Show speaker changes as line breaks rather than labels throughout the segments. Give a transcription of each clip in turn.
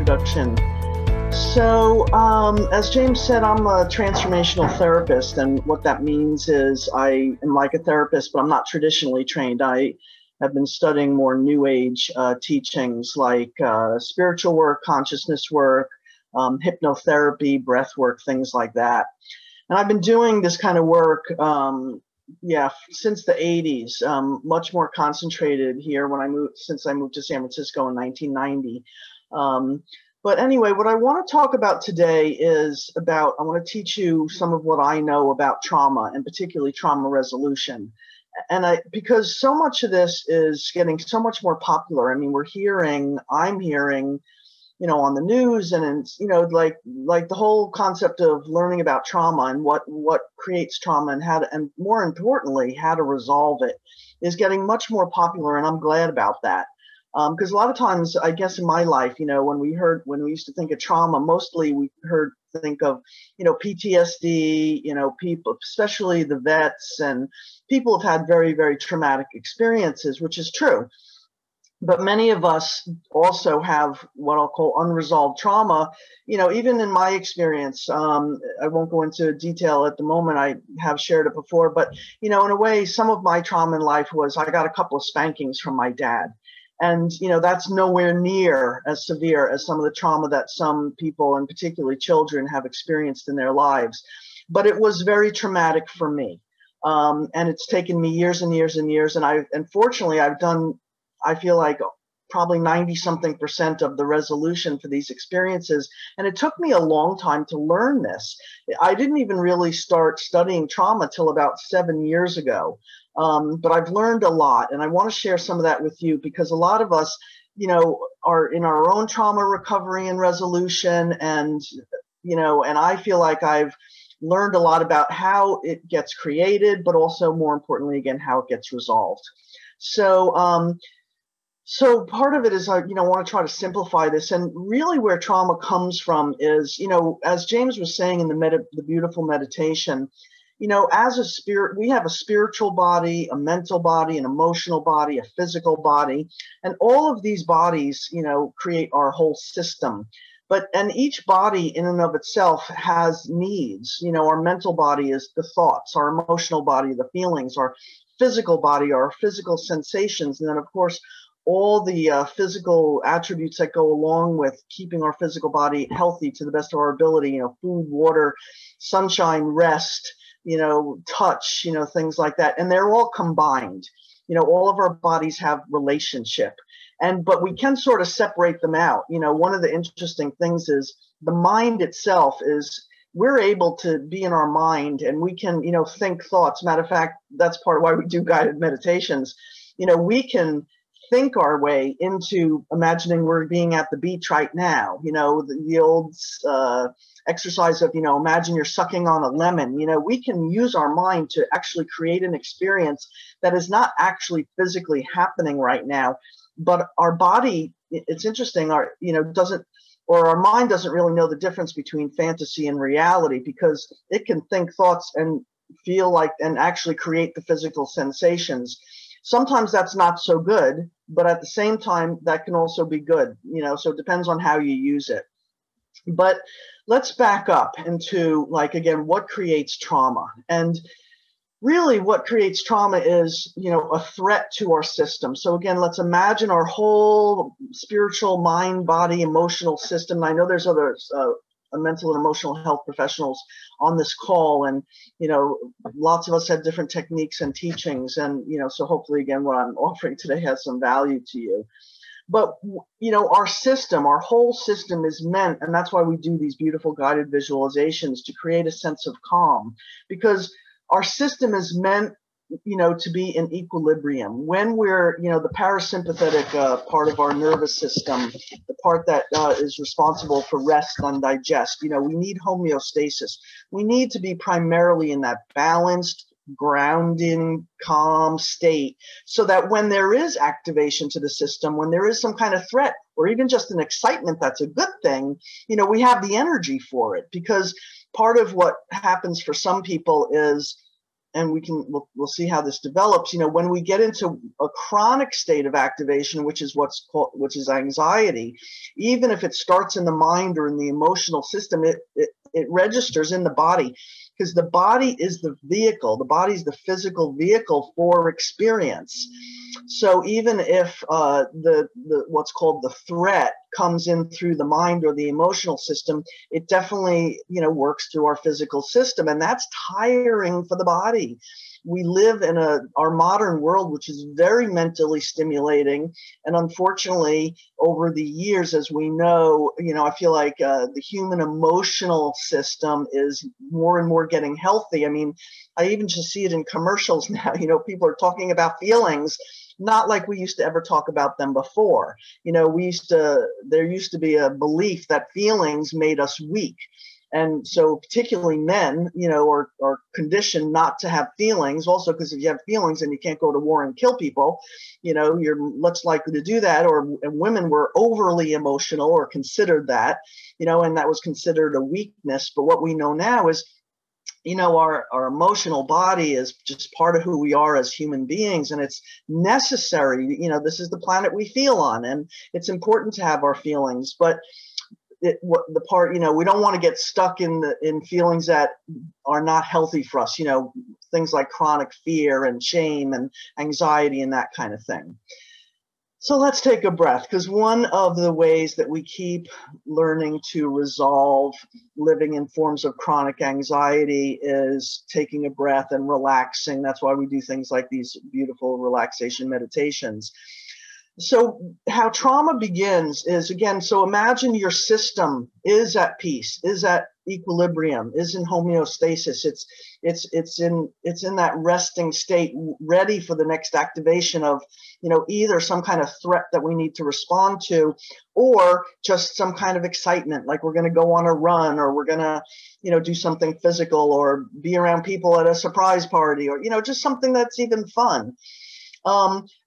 introduction. So, as James said, I'm a transformational therapist, and what that means is I am like a therapist, but I'm not traditionally trained. I have been studying more New Age teachings like spiritual work, consciousness work, hypnotherapy, breath work, things like that. And I've been doing this kind of work, since the 80s, much more concentrated here since I moved to San Francisco in 1990. But anyway, what I want to talk about today is I want to teach you some of what I know about trauma, and particularly trauma resolution. And because so much of this is getting so much more popular. I mean, I'm hearing, on the news and, like the whole concept of learning about trauma and what creates trauma and and more importantly, how to resolve it is getting much more popular. And I'm glad about that. Because a lot of times, I guess in my life, when we used to think of trauma, mostly we think of, PTSD, people, especially the vets, and people have had very, very traumatic experiences, which is true. But many of us also have what I'll call unresolved trauma. Even in my experience, I won't go into detail at the moment. I have shared it before, but, in a way, some of my trauma in life was I got a couple of spankings from my dad. And, that's nowhere near as severe as some of the trauma that some people, and particularly children, have experienced in their lives. But it was very traumatic for me. And it's taken me years and years and years. And fortunately, I feel like probably 90-something% of the resolution for these experiences. And it took me a long time to learn this. I didn't even really start studying trauma till about 7 years ago. But I've learned a lot, and I want to share some of that with you because a lot of us, are in our own trauma recovery and resolution. And I feel like I've learned a lot about how it gets created, but also more importantly, again, how it gets resolved. So part of it is, I want to try to simplify this. And really where trauma comes from is, as James was saying in the beautiful meditation, as a spirit, we have a spiritual body, a mental body, an emotional body, a physical body, and all of these bodies, create our whole system. And each body in and of itself has needs. Our mental body is the thoughts, our emotional body, the feelings, our physical body, our physical sensations. And then, of course, all the physical attributes that go along with keeping our physical body healthy to the best of our ability, food, water, sunshine, rest, touch, things like that. And they're all combined. All of our bodies have relationship. But we can sort of separate them out. One of the interesting things is the mind itself is, we're able to be in our mind and we can, think thoughts. Matter of fact, that's part of why we do guided meditations. We can think our way into imagining we're being at the beach right now. The old exercise of, imagine you're sucking on a lemon. We can use our mind to actually create an experience that is not actually physically happening right now, but our body, it's interesting, our mind doesn't really know the difference between fantasy and reality, because it can think thoughts and feel like, and actually create the physical sensations. Sometimes that's not so good, but at the same time, that can also be good, so it depends on how you use it. But let's back up into, again, what creates trauma. And really what creates trauma is, a threat to our system. So again, let's imagine our whole spiritual mind, body, emotional system. And I know there's other mental and emotional health professionals on this call, and lots of us have different techniques and teachings, and so hopefully, again, what I'm offering today has some value to you. But our whole system is meant, and that's why we do these beautiful guided visualizations, to create a sense of calm, because our system is meant to be in equilibrium. When we're, the parasympathetic part of our nervous system, the part that is responsible for rest and digest, we need homeostasis. We need to be primarily in that balanced, grounding, calm state, so that when there is activation to the system, when there is some kind of threat or even just an excitement that's a good thing, we have the energy for it. Because part of what happens for some people is and we'll see how this develops. When we get into a chronic state of activation, which is anxiety, even if it starts in the mind or in the emotional system, it registers in the body, because the body is the vehicle. The body is the physical vehicle for experience. So even if the what's called the threat comes in through the mind or the emotional system, it definitely works through our physical system, and that's tiring for the body. We live in our modern world, which is very mentally stimulating, and unfortunately, over the years, as we know, I feel like the human emotional system is more and more getting healthy. I mean, I even just see it in commercials now. People are talking about feelings, not like we used to ever talk about them before. There used to be a belief that feelings made us weak. And so particularly men, are conditioned not to have feelings also, because if you have feelings then you can't go to war and kill people, you're less likely to do that. And women were overly emotional or considered that, and that was considered a weakness. But what we know now is, our emotional body is just part of who we are as human beings, and it's necessary. This is the planet we feel on, and it's important to have our feelings. But we don't want to get stuck in feelings that are not healthy for us. Things like chronic fear and shame and anxiety and that kind of thing. So let's take a breath, because one of the ways that we keep learning to resolve living in forms of chronic anxiety is taking a breath and relaxing. That's why we do things like these beautiful relaxation meditations. So how trauma begins is, again, so imagine your system is at peace, is at equilibrium, is in homeostasis. It's in that resting state, ready for the next activation of, either some kind of threat that we need to respond to, or just some kind of excitement, like we're going to go on a run, or we're going to, do something physical, or be around people at a surprise party, or, just something that's even fun.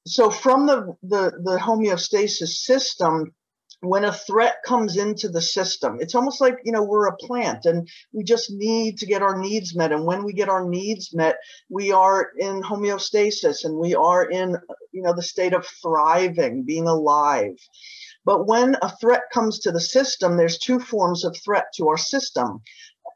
So from the homeostasis system, when a threat comes into the system, it's almost like, we're a plant and we just need to get our needs met. And when we get our needs met, we are in homeostasis and we are in, the state of thriving, being alive. But when a threat comes to the system, there's two forms of threat to our system.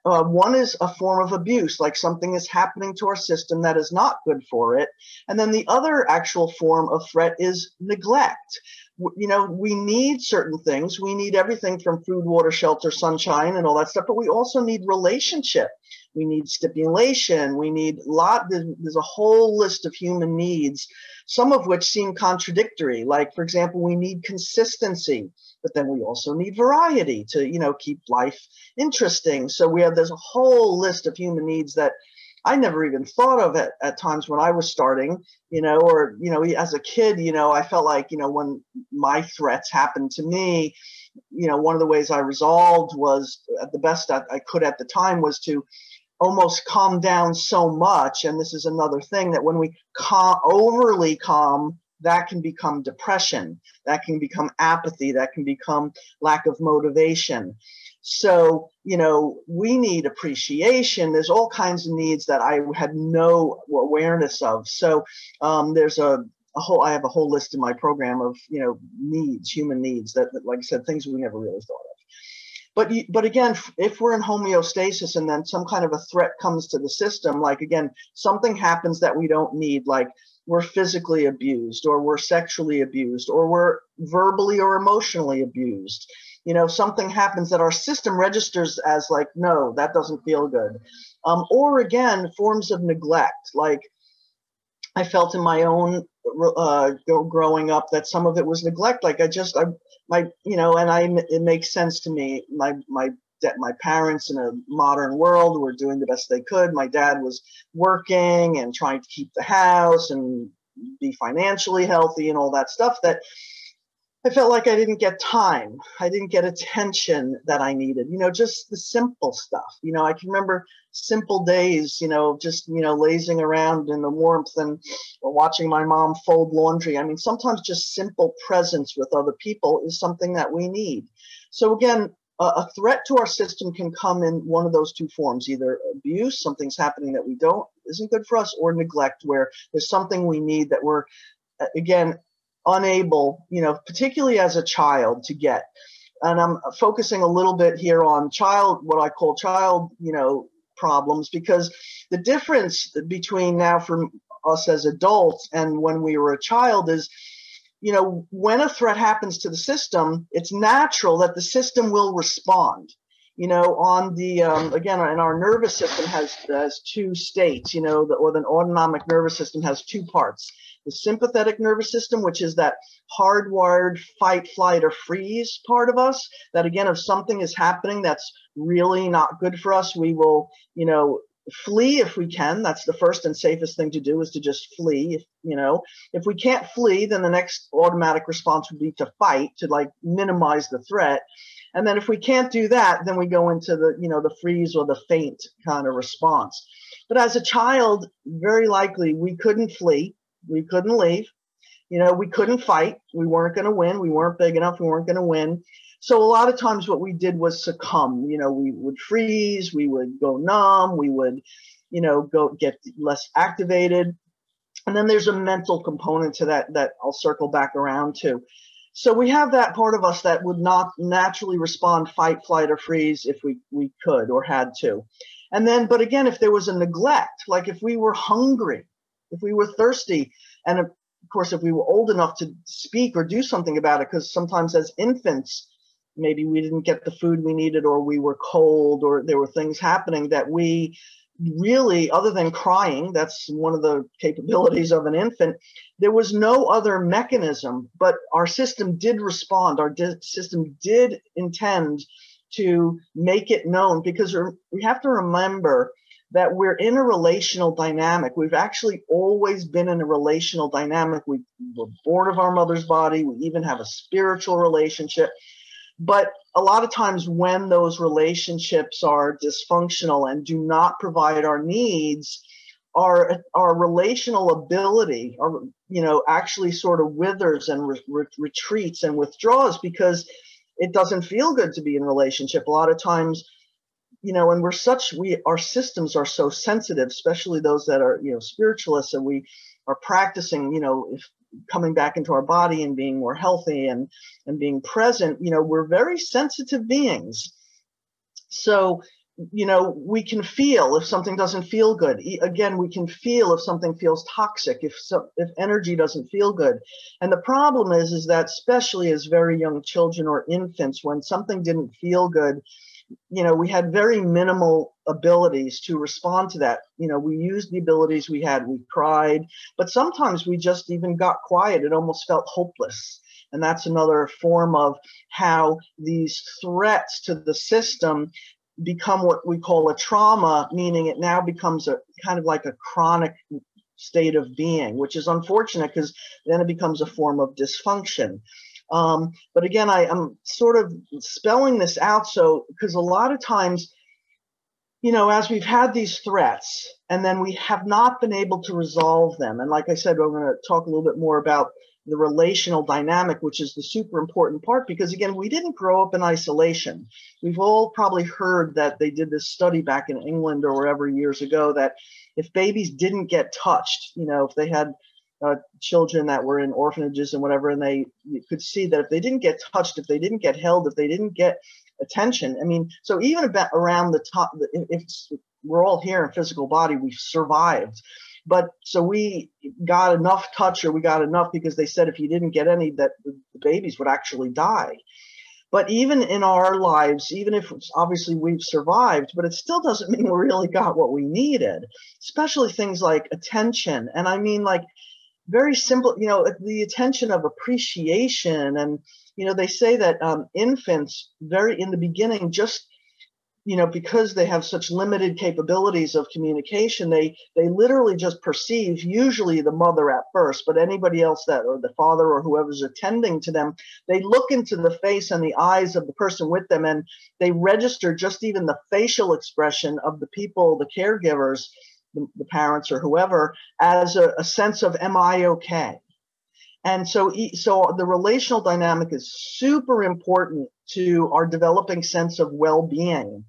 One is a form of abuse, like something is happening to our system that is not good for it. And then the other actual form of threat is neglect. We need certain things. We need everything from food, water, shelter, sunshine, and all that stuff, but we also need relationship. We need stimulation. We need there's a whole list of human needs, some of which seem contradictory. Like, for example, we need consistency, but then we also need variety to, keep life interesting. So there's a whole list of human needs that I never even thought of at times when I was starting, or, as a kid, I felt like, when my threats happened to me, one of the ways I resolved was, the best I could at the time, was to almost calm down so much. And this is another thing, that when we overly calm, that can become depression, that can become apathy, that can become lack of motivation. So, we need appreciation. There's all kinds of needs that I had no awareness of. So there's I have a whole list in my program of, needs, human needs that, like I said, things we never really thought of. But again, if we're in homeostasis and then some kind of a threat comes to the system, like, again, something happens that we don't need, like we're physically abused, or we're sexually abused, or we're verbally or emotionally abused. Something happens that our system registers as like, no, that doesn't feel good. Or again, forms of neglect. Like, I felt in my own growing up that some of it was neglect. Like it makes sense to me. My parents in a modern world were doing the best they could. My dad was working and trying to keep the house and be financially healthy and all that stuff, that I felt like I didn't get time. I didn't get attention that I needed, just the simple stuff. I can remember simple days, just, lazing around in the warmth and watching my mom fold laundry. I mean, sometimes just simple presence with other people is something that we need. So again, a threat to our system can come in one of those two forms: either abuse, something's happening that we don't isn't good for us, or neglect, where there's something we need that we're again unable, particularly as a child, to get. And I'm focusing a little bit here on what I call child, problems, because the difference between now for us as adults and when we were a child is, when a threat happens to the system, it's natural that the system will respond. On the again, and our nervous system has two states. Or the autonomic nervous system has two parts: the sympathetic nervous system, which is that hardwired fight, flight, or freeze part of us. That again, if something is happening that's really not good for us, we will, flee if we can. That's the first and safest thing to do, is to just flee. If we can't flee, then the next automatic response would be to fight, to like minimize the threat. And then if we can't do that, then we go into the freeze or the faint kind of response. But as a child, very likely we couldn't flee, we couldn't leave, we couldn't fight, we weren't going to win, we weren't big enough, we weren't going to win. So a lot of times what we did was succumb. We would freeze, we would go numb, we would, go get less activated. And then there's a mental component to that I'll circle back around to. So we have that part of us that would not naturally respond fight, flight, or freeze if we could or had to. And then, but again, if there was a neglect, like if we were hungry, if we were thirsty, and of course, if we were old enough to speak or do something about it, because sometimes as infants, maybe we didn't get the food we needed, or we were cold, or there were things happening that we really, other than crying, that's one of the capabilities of an infant, there was no other mechanism, but our system did respond. Our system did intend to make it known, because we have to remember that we're in a relational dynamic. We've actually always been in a relational dynamic. We were born of our mother's body. We even have a spiritual relationship. But a lot of times when those relationships are dysfunctional and do not provide our needs, our relational ability, actually sort of withers and retreats and withdraws, because it doesn't feel good to be in relationship. A lot of times, and our systems are so sensitive, especially those that are, spiritualists, and we are practicing, coming back into our body and being more healthy and being present. We're very sensitive beings. So, we can feel if something doesn't feel good. Again, we can feel if something feels toxic, if energy doesn't feel good. And the problem is that especially as very young children or infants, when something didn't feel good, we had very minimal abilities to respond to that. We used the abilities we had. We cried, but sometimes we just even got quiet. It almost felt hopeless. And that's another form of how these threats to the system become what we call a trauma, meaning it now becomes a kind of like a chronic state of being, which is unfortunate, because then it becomes a form of dysfunction. But again, I'm sort of spelling this out because a lot of times, as we've had these threats and then we have not been able to resolve them. And like I said, we're going to talk a little bit more about the relational dynamic, which is the super important part, because again, we didn't grow up in isolation. We've all probably heard that they did this study back in England or wherever years ago, that if babies didn't get touched, if they had children that were in orphanages and whatever, and you could see that if they didn't get touched, if they didn't get held, if they didn't get attention, so even about around the top, if we're all here in physical body, we've survived. But so we got enough touch, or we got enough, because they said if you didn't get any, that the babies would actually die. But even in our lives, even if obviously we've survived, but it still doesn't mean we really got what we needed, especially things like attention. And I mean, like, very simple, the attention of appreciation. And, they say that infants very in the beginning, just, because they have such limited capabilities of communication, they literally just perceive, usually the mother at first, but anybody else or the father or whoever's attending to them, they look into the face and the eyes of the person with them, and they register just even the facial expression of the people, the caregivers, the parents or whoever, as a sense of, am I okay? And so the relational dynamic is super important to our developing sense of well-being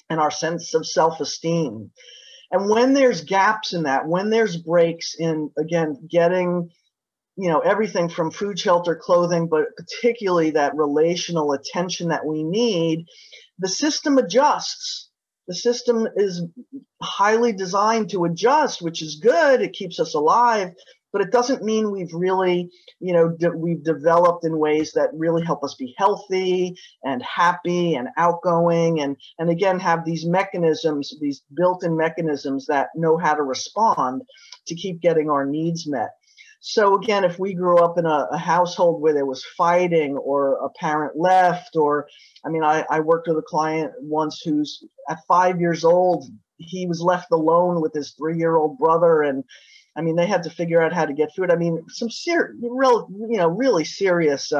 and our sense of self-esteem. And when there's gaps in that, when there's breaks in, again, getting, everything from food, shelter, clothing, but particularly that relational attention that we need, the system adjusts. The system is highly designed to adjust, which is good. It keeps us alive, but it doesn't mean we've really, we've developed in ways that really help us be healthy and happy and outgoing, and again, have these mechanisms, these built-in mechanisms that know how to respond to keep getting our needs met. So again, if we grew up in a household where there was fighting or a parent left, or, I worked with a client once who's at 5 years old, he was left alone with his 3-year-old brother, and they had to figure out how to get food. Some really serious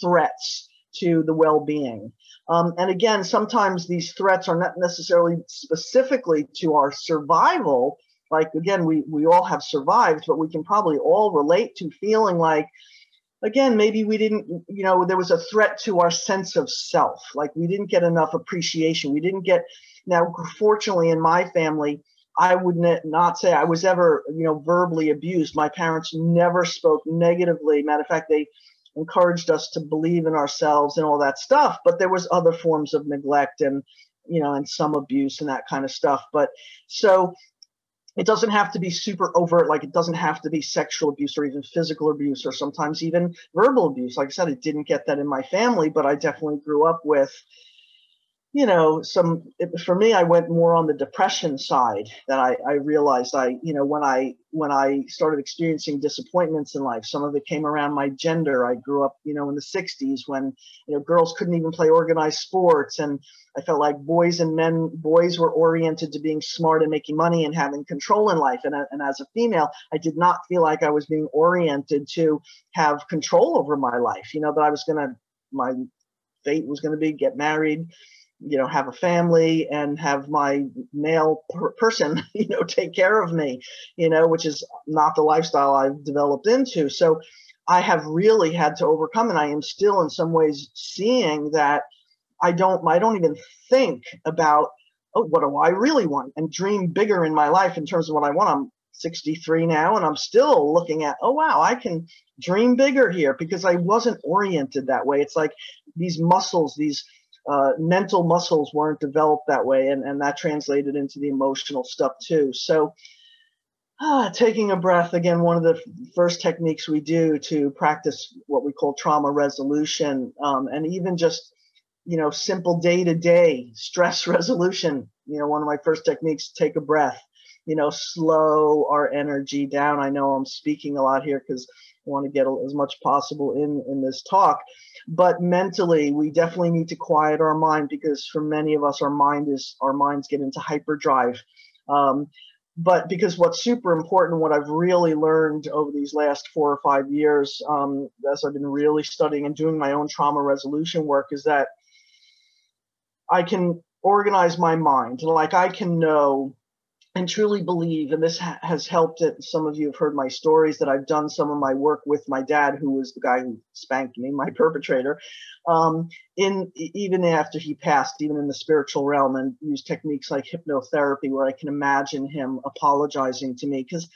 threats to the well-being. And again, sometimes these threats are not necessarily specifically to our survival. Like, again, we all have survived, but we can probably all relate to feeling like, again, maybe we didn't, there was a threat to our sense of self. Like, we didn't get enough appreciation. We didn't get, now, fortunately, in my family, I would not say I was ever, verbally abused. My parents never spoke negatively. Matter of fact, they encouraged us to believe in ourselves and all that stuff. But there was other forms of neglect and, and some abuse and that kind of stuff. But so it doesn't have to be super overt. Like, it doesn't have to be sexual abuse or even physical abuse or sometimes even verbal abuse. Like I said, I didn't get that in my family, but I definitely grew up with, for me, I went more on the depression side. That I realized when I started experiencing disappointments in life, some of it came around my gender. I grew up, in the 60s when, girls couldn't even play organized sports. And I felt like boys were oriented to being smart and making money and having control in life. And as a female, I did not feel like I was being oriented to have control over my life, that my fate was going to be get married, have a family and have my male person, take care of me, which is not the lifestyle I've developed into. So I have really had to overcome, and I am still in some ways seeing that I don't even think about, what do I really want, and dream bigger in my life in terms of what I want. I'm 63 now, and I'm still looking at, oh, wow, I can dream bigger here because I wasn't oriented that way. It's like these muscles, these mental muscles weren't developed that way, and that translated into the emotional stuff too. So taking a breath, again, one of the first techniques we do to practice what we call trauma resolution, and even just, simple day-to-day stress resolution. One of my first techniques, take a breath, slow our energy down. I know I'm speaking a lot here because I want to get as much possible in this talk. But mentally, we definitely need to quiet our mind, because for many of us, our minds get into hyperdrive. But because what's super important, what I've really learned over these last 4 or 5 years, as I've been really studying and doing my own trauma resolution work, is that I can organize my mind. Like, I can know and truly believe, and this has helped it. Some of you have heard my stories, that I've done some of my work with my dad, who was the guy who spanked me, my perpetrator, even after he passed, even in the spiritual realm, and used techniques like hypnotherapy, where I can imagine him apologizing to me. Because,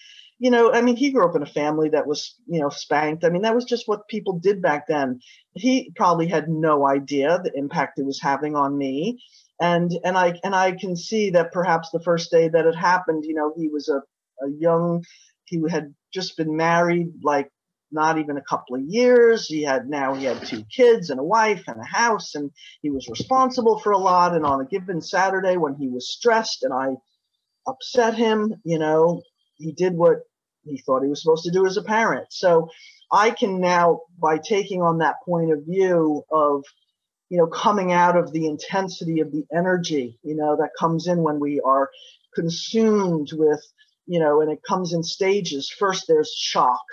he grew up in a family that was, spanked. That was just what people did back then. He probably had no idea the impact it was having on me. And I can see that perhaps the first day that it happened, he was he had just been married, like not even a couple of years. He had 2 kids and a wife and a house, and he was responsible for a lot. And on a given Saturday, when he was stressed and I upset him, he did what he thought he was supposed to do as a parent. So I can now, by taking on that point of view of, coming out of the intensity of the energy, that comes in when we are consumed with, and it comes in stages. First, there's shock.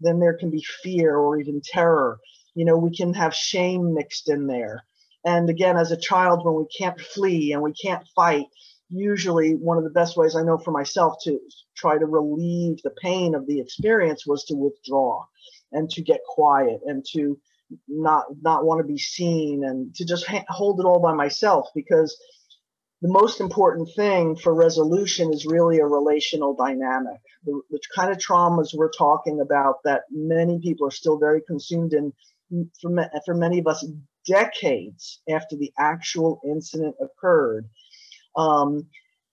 Then there can be fear or even terror. We can have shame mixed in there. And again, as a child, when we can't flee and we can't fight, usually one of the best ways I know for myself to try to relieve the pain of the experience was to withdraw and to get quiet and to, not want to be seen, and to just hold it all by myself, because the most important thing for resolution is really a relational dynamic. The kind of traumas we're talking about that many people are still very consumed in, for many of us, decades after the actual incident occurred,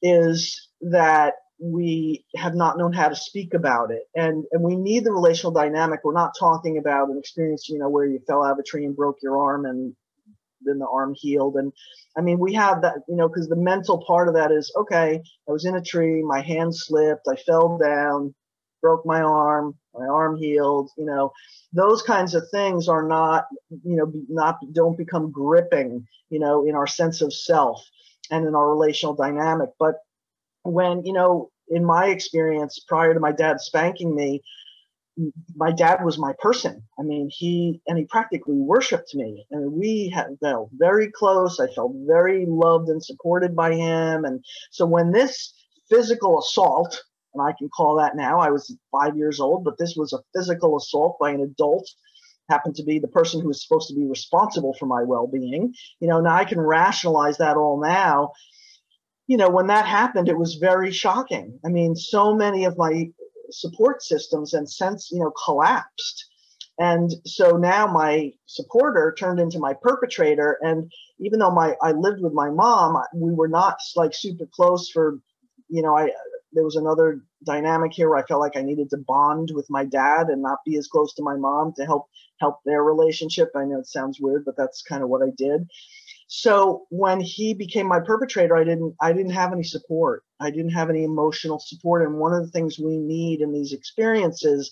is that we have not known how to speak about it. And we need the relational dynamic. We're not talking about an experience, where you fell out of a tree and broke your arm and then the arm healed. And I mean, we have that, because the mental part of that is, okay, I was in a tree, my hand slipped, I fell down, broke my arm healed. Those kinds of things are not, don't become gripping, in our sense of self and in our relational dynamic. But when, in my experience, prior to my dad spanking me, my dad was my person. I mean, he practically worshiped me. And we felt very close. I felt very loved and supported by him. And so when this physical assault, and I can call that now, I was 5 years old, but this was a physical assault by an adult, happened to be the person who was supposed to be responsible for my well-being. Now I can rationalize that all now. When that happened, it was very shocking. I mean, so many of my support systems and sense, collapsed. And so now my supporter turned into my perpetrator. And even though I lived with my mom, we were not like super close for, there was another dynamic here where I felt like I needed to bond with my dad and not be as close to my mom to help their relationship. I know it sounds weird, but that's kind of what I did. So when he became my perpetrator, I didn't have any support. I didn't have any emotional support. And one of the things we need in these experiences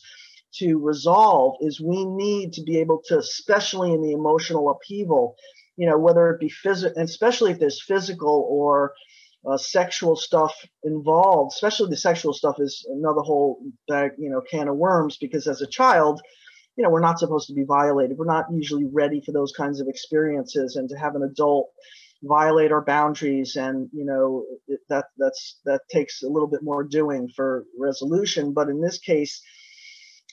to resolve is we need to be able to, especially in the emotional upheaval, whether it be physical, and especially if there's physical or sexual stuff involved, especially the sexual stuff is another whole bag, can of worms, because as a child, we're not supposed to be violated. We're not usually ready for those kinds of experiences, and to have an adult violate our boundaries, and that takes a little bit more doing for resolution. But in this case,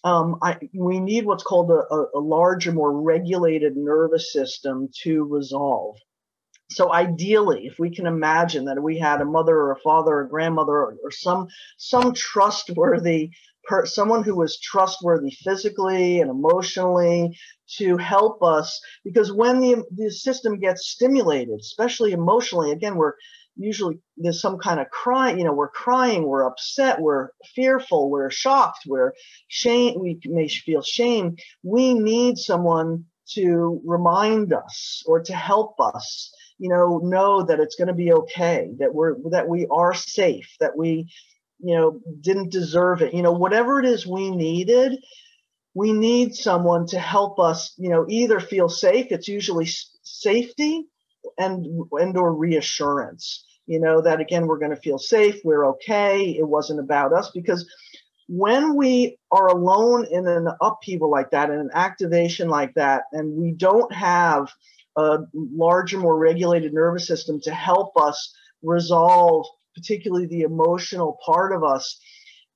we need what's called a larger, more regulated nervous system to resolve. So ideally, if we can imagine that we had a mother or a father or a grandmother or some trustworthy someone who was trustworthy physically and emotionally to help us, because when the system gets stimulated, especially emotionally, again, there's some kind of crying, we're crying, we're upset, we're fearful, we're shocked, we're shame, we may feel shame. We need someone to remind us or to help us, know that it's going to be okay, that we are safe, that we didn't deserve it. Whatever it is we need someone to help us, either feel safe. It's usually safety and or reassurance, that again, we're going to feel safe. We're okay. It wasn't about us. Because when we are alone in an upheaval like that, in an activation like that, and we don't have a larger, more regulated nervous system to help us resolve particularly the emotional part of us,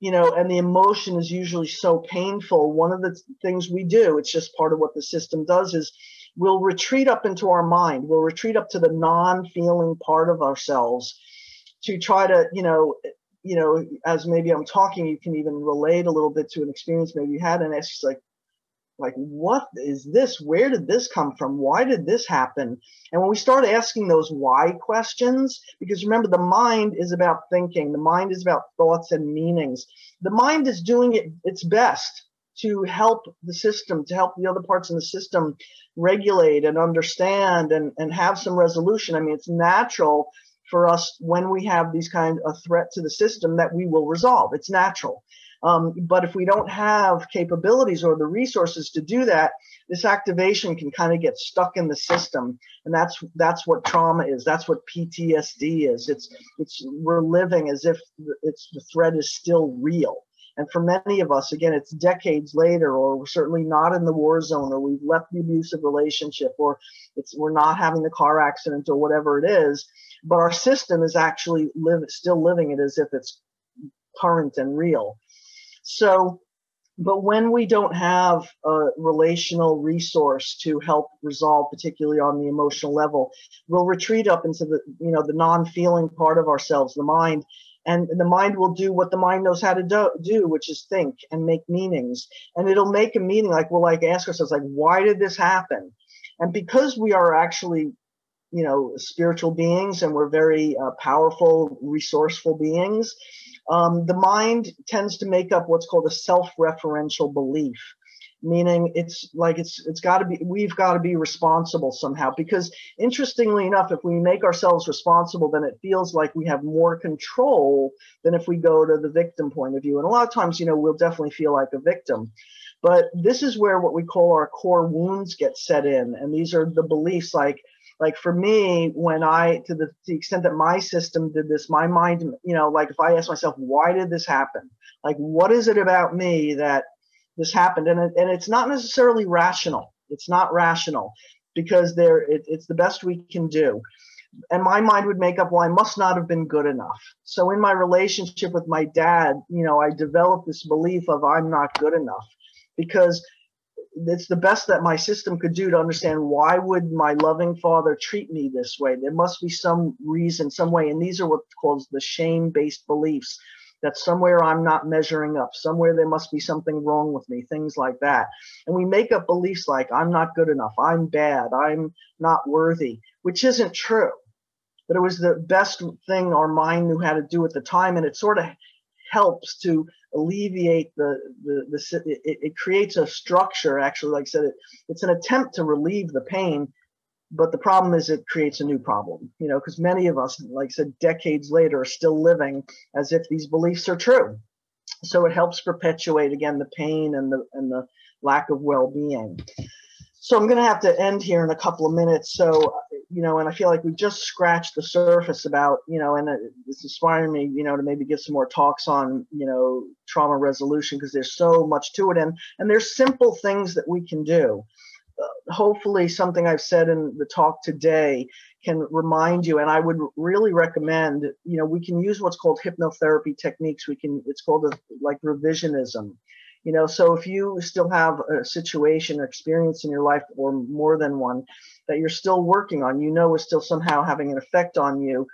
and the emotion is usually so painful. One of the things we do, it's just part of what the system does, is we'll retreat up into our mind. We'll retreat up to the non-feeling part of ourselves to try to, as maybe I'm talking, you can even relate a little bit to an experience maybe you had, and it's just like, what is this? Where did this come from? Why did this happen? And when we start asking those why questions, because remember, the mind is about thinking. The mind is about thoughts and meanings. The mind is doing its best to help the system, to help the other parts in the system regulate and understand and have some resolution. I mean, it's natural for us when we have these kind of threat to the system that we will resolve. It's natural. But if we don't have capabilities or the resources to do that, this activation can kind of get stuck in the system. And that's what trauma is. That's what PTSD is. We're living as if the threat is still real. And for many of us, again, it's decades later, or we're certainly not in the war zone, or we've left the abusive relationship, or we're not having the car accident, or whatever it is. But our system is actually still living it as if it's current and real. So But when we don't have a relational resource to help resolve, particularly on the emotional level, we'll retreat up into the, the non-feeling part of ourselves, the mind. And the mind will do what the mind knows how to do, which is think and make meanings. And it'll make a meaning, like we'll ask ourselves, like, why did this happen? And because we are actually, spiritual beings, and we're very powerful, resourceful beings, the mind tends to make up what's called a self-referential belief, meaning we've got to be responsible somehow. Because interestingly enough, if we make ourselves responsible, then it feels like we have more control than if we go to the victim point of view. And a lot of times, we'll definitely feel like a victim. But this is where what we call our core wounds get set in. And these are the beliefs, like for me, when to the extent that my system did this, my mind, like if I ask myself, why did this happen? Like, what is it about me that this happened? And it's not necessarily rational. It's not rational, because it's the best we can do. And my mind would make up, well, I must not have been good enough. So in my relationship with my dad, I developed this belief of I'm not good enough, because it's the best that my system could do to understand, why would my loving father treat me this way? There must be some reason, some way. And these are what's called the shame-based beliefs, that somewhere I'm not measuring up, somewhere there must be something wrong with me, things like that. And we make up beliefs like, I'm not good enough, I'm bad, I'm not worthy, which isn't true. But it was the best thing our mind knew how to do at the time. And it sort of helps to alleviate it creates a structure. Actually, like I said, it's an attempt to relieve the pain, but the problem is it creates a new problem, because many of us, like I said, decades later, are still living as if these beliefs are true. So it helps perpetuate, again, the pain and the lack of well-being. So I'm going to have to end here in a couple of minutes. So, and I feel like we've just scratched the surface about, and it's inspiring me, to maybe give some more talks on, trauma resolution, because there's so much to it. And there's simple things that we can do. Hopefully something I've said in the talk today can remind you. And I would really recommend, we can use what's called hypnotherapy techniques. It's called like revisionism. So if you still have a situation or experience in your life, or more than one, that you're still working on, is still somehow having an effect on you,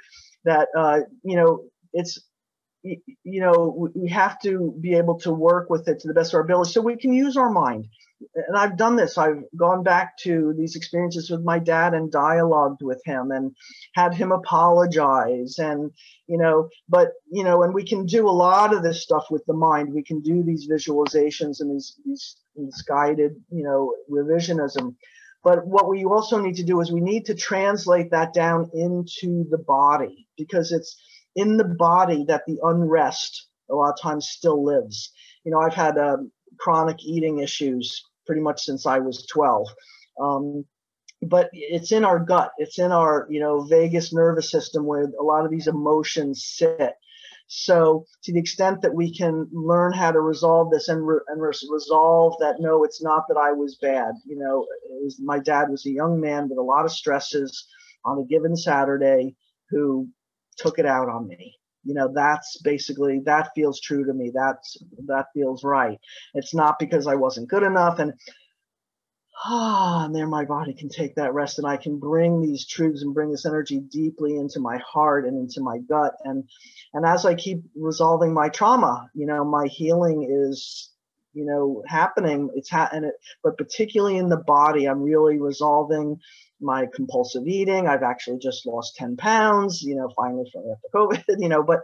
that, we have to be able to work with it to the best of our ability, so we can use our mind. And I've done this. I've gone back to these experiences with my dad and dialogued with him and had him apologize. And, and we can do a lot of this stuff with the mind. We can do these visualizations and these guided, revisionism. But what we also need to do is we need to translate that down into the body, because it's in the body that the unrest a lot of times still lives. I've had chronic eating issues pretty much since I was 12. But it's in our gut. It's in our, vagus nervous system, where a lot of these emotions sit. So to the extent that we can learn how to resolve this and resolve that, no, it's not that I was bad. My dad was a young man with a lot of stresses on a given Saturday who took it out on me. That's basically, that feels true to me. That feels right. It's not because I wasn't good enough. And there my body can take that rest, and I can bring these truths and bring this energy deeply into my heart and into my gut. And as I keep resolving my trauma, my healing is, happening. But particularly in the body, I'm really resolving my compulsive eating. I've actually just lost 10 pounds, finally after COVID,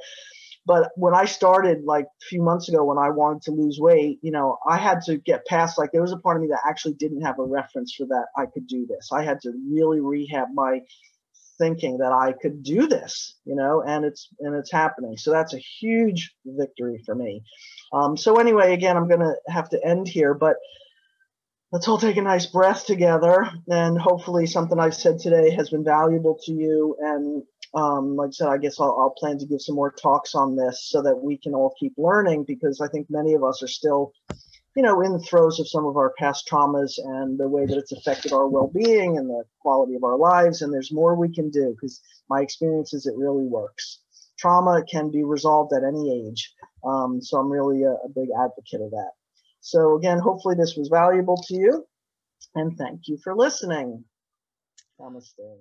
but when I started like a few months ago, when I wanted to lose weight, I had to get past, like, there was a part of me that actually didn't have a reference for that I could do this. I had to really rehab my thinking that I could do this, and it's happening. So that's a huge victory for me. So anyway, again, I'm going to have to end here, but let's all take a nice breath together, and hopefully something I've said today has been valuable to you. And like I said, I guess I'll plan to give some more talks on this so that we can all keep learning, because I think many of us are still, in the throes of some of our past traumas and the way that it's affected our well-being and the quality of our lives. And there's more we can do, because my experience is it really works. Trauma can be resolved at any age. So I'm really a big advocate of that. So again, hopefully this was valuable to you, and thank you for listening. Namaste.